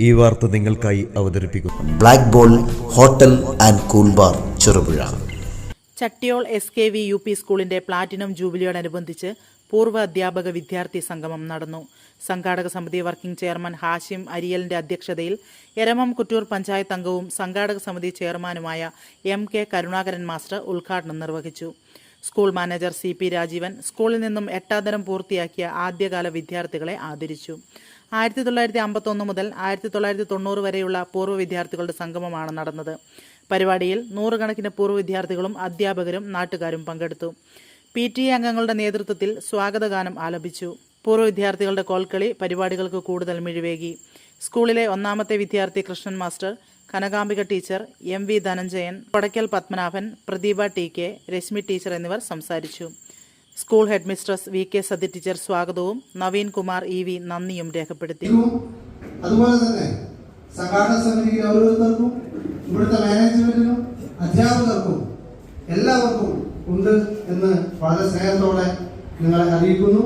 ഈ വാർത്ത നിങ്ങൾക്കായി അവതരിപ്പിക്കുന്നു black ball hotel and cool bar Cherupuzha. Chattiyol SKV UP സ്കൂളിന്റെ പ്ലാറ്റിനം ജൂബിലിയോടനുബന്ധിച്ച് പൂർവ്വ അധ്യാപക വിദ്യാർത്ഥി സംഗമം നടന്നു. സംഘാടക സമിതി വർക്കിംഗ് ചെയർമാൻ ഹാഷിം അരിയലിന്റെ അധ്യക്ഷതയിൽ എരമം കുറ്റൂർ പഞ്ചായത്ത് അംഗവും സംഘാടക സമിതി ചെയർമാനുമായ MK കരുണാകരൻ മാസ്റ്റർ ഉദ്ഘാടനം നിർവഹിച്ചു. സ്കൂൾ മാനേജർ CP രാജീവൻ സ്കൂളിൽ നിന്നും 8ാം തരം പൂർത്തിയാക്കിയ ആദ്യകാല വിദ്യാർത്ഥികളെ ആദരിച്ചു. 1951 മുതൽ 1990 വരെയുള്ള പൂർവ്വ വിദ്യാർത്ഥികളുടെ സംഗമമാണ് നടന്നത്. പരിപാടിയിൽ 100 കണക്കിന് പൂർവ്വ വിദ്യാർത്ഥികളും അധ്യാപകരും നാട്ടുകാരും പങ്കെടുത്തു. PTA അംഗങ്ങളുടെ നേതൃത്വത്തിൽ സ്വാഗതഗാനം ആലപിച്ചു. പൂർവ്വ വിദ്യാർത്ഥികളുടെ കോൽക്കളി പരിപാടികൾക്ക് കൂടുതൽ മിഴിവേകി. സ്കൂളിലെ 1ാമത്തെ വിദ്യാർത്ഥി Krishnan master, Kanakambika teacher, MV Dhananjayan, Kodakkal Padmanabhan, Prathibha TK, Reshmi teacher എന്നിവർ സംസാരിച്ചു. School head mistress VK Sathi teacher സ്വാഗതവും നവീൻ കുമാർ EV നന്ദിയും രേഖപ്പെടുത്തി. അതുപോലെ തന്നെ സംഘാടക സമിതിക്ക് ഓരോരുത്തർക്കും ഇവിടുത്തെ മാനേജ്മെന്റിനും അധ്യാപകർക്കും എല്ലാവർക്കും ഉണ്ട് എന്ന് വളരെ സ്നേഹത്തോടെ നിങ്ങളെ അറിയിക്കുന്നു.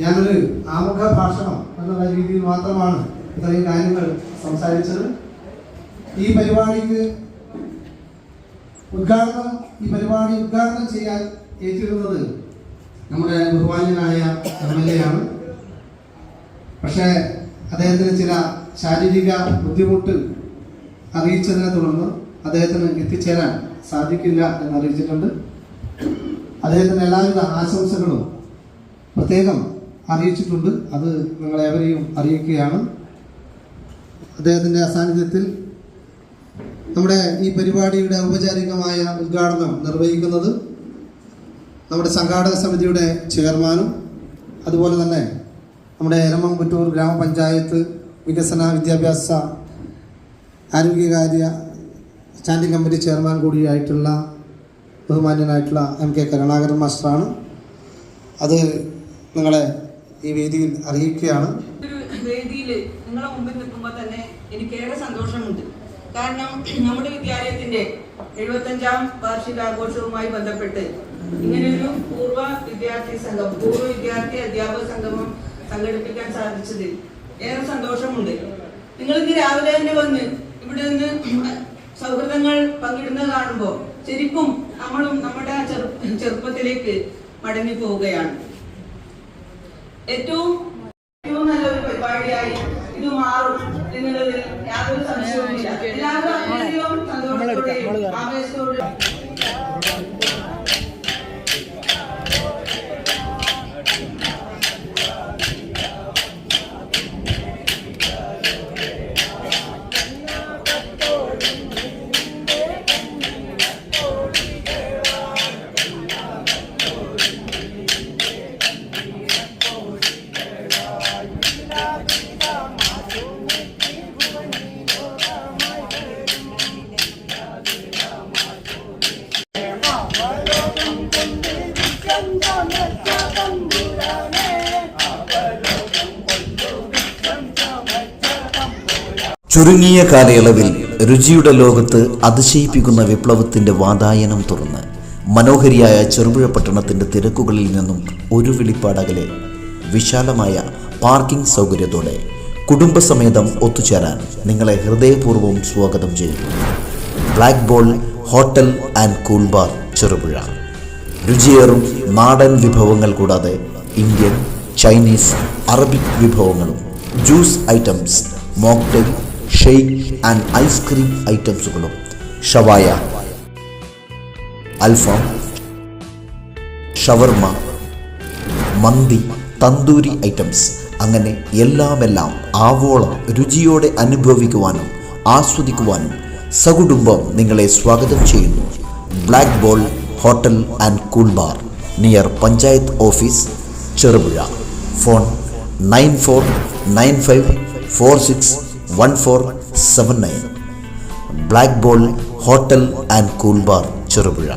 ഞാനൊരു ആമുഖ ഭാഷണം എന്നുള്ള രീതിയിൽ മാത്രമാണ് ഇത്രയും കാര്യങ്ങൾ സംസാരിച്ചത്. ഈ പരിപാടി ഉദ്ഘാടനം ചെയ്യാൻ ഏറ്റിരുന്നത് നമ്മുടെ ബഹുമാന്യനായ MLA ആണ്. പക്ഷേ അദ്ദേഹത്തിന് ചില ശാരീരിക ബുദ്ധിമുട്ട് അറിയിച്ചതിനെ തുടർന്ന് അദ്ദേഹത്തിന് എത്തിച്ചേരാൻ സാധിക്കില്ല എന്നറിയിച്ചിട്ടുണ്ട്. അദ്ദേഹത്തിന് എല്ലാവിധ ആശംസകളും പ്രത്യേകം അറിയിച്ചിട്ടുണ്ട്. അത് നിങ്ങളേവരെയും അറിയിക്കുകയാണ്. അദ്ദേഹത്തിൻ്റെ അസാന്നിധ്യത്തിൽ നമ്മുടെ ഈ പരിപാടിയുടെ ഔപചാരികമായ ഉദ്ഘാടനം നിർവഹിക്കുന്നത് നമ്മുടെ സംഘാടക സമിതിയുടെ ചെയർമാനും അതുപോലെ തന്നെ നമ്മുടെ എരമം കുറ്റൂർ ഗ്രാമപഞ്ചായത്ത് വികസന വിദ്യാഭ്യാസ ആരോഗ്യകാര്യ സ്റ്റാൻഡിംഗ് കമ്മിറ്റി ചെയർമാൻ കൂടിയായിട്ടുള്ള ബഹുമാന്യനായിട്ടുള്ള MK കരുണാകരൻ മാസ്റ്ററാണ്. അത് നിങ്ങളെ ഈ വേദിയിൽ അറിയിക്കുകയാണ്. വേദിയിൽ നിങ്ങളെ മുമ്പിൽ നിൽക്കുമ്പോൾ തന്നെ എനിക്കേറെ സന്തോഷമുണ്ട്. കാരണം നമ്മുടെ വിദ്യാലയത്തിന്റെ 75ാം വാർഷികാഘോഷവുമായി ബന്ധപ്പെട്ട് ഇങ്ങനെയൊരു പൂർവ്വ വിദ്യാർത്ഥി അധ്യാപക സംഗമം സംഘടിപ്പിക്കാൻ സാധിച്ചതിൽ ഏറെ സന്തോഷമുണ്ട്. നിങ്ങൾ ഇന്ന് രാവിലെ തന്നെ വന്ന് ഇവിടെ നിന്ന് സൗഹൃദങ്ങൾ പങ്കിടുന്നത് കാണുമ്പോൾ ശരിക്കും നമ്മളും നമ്മുടെ ചെറുപ്പത്തിലേക്ക് മടങ്ങി പോവുകയാണ്. ഏറ്റവും നല്ലൊരു പരിപാടിയായി ഇത് മാറും എന്നുള്ളതിൽ യാതൊരു സംശയവുമില്ല. എല്ലാവരും സന്തോഷത്തോടെയും ആവേശത്തോടെയും ചുരുങ്ങിയ കാലയളവിൽ രുചിയുടെ ലോകത്ത് അതിശയിപ്പിക്കുന്ന വിപ്ലവത്തിന്റെ വാതായനം തുറന്ന് മനോഹരിയായ ചെറുപുഴ പട്ടണത്തിന്റെ തിരക്കുകളിൽ നിന്നും ഒരു വിളിപ്പാടകലെ വിശാലമായ പാർക്കിംഗ് സൗകര്യത്തോടെ കുടുംബസമേതം ഒത്തുചേരാൻ നിങ്ങളെ ഹൃദയപൂർവ്വം സ്വാഗതം ചെയ്യുന്നു. Black ball hotel and cool bar Cherupuzha. രുചിയേറും നാടൻ വിഭവങ്ങൾ കൂടാതെ ഇന്ത്യൻ, ചൈനീസ്, അറബിക് വിഭവങ്ങളും juice items, mocktail, shake and ice cream ഐറ്റംസുകളും, ഷവായ, അൽഫാം, ഷവർമ, മന്തി, തന്തൂരി ഐറ്റംസ്, അങ്ങനെ എല്ലാം ആവോളം രുചിയോടെ അനുഭവിക്കുവാനും ആസ്വദിക്കുവാനും സകുടുംബം നിങ്ങളെ സ്വാഗതം ചെയ്യുന്നു. Black ball hotel and cool bar, near panchayat office, Cherupuzha. Phone 9495461479. Black ball hotel and cool bar Cherupuzha.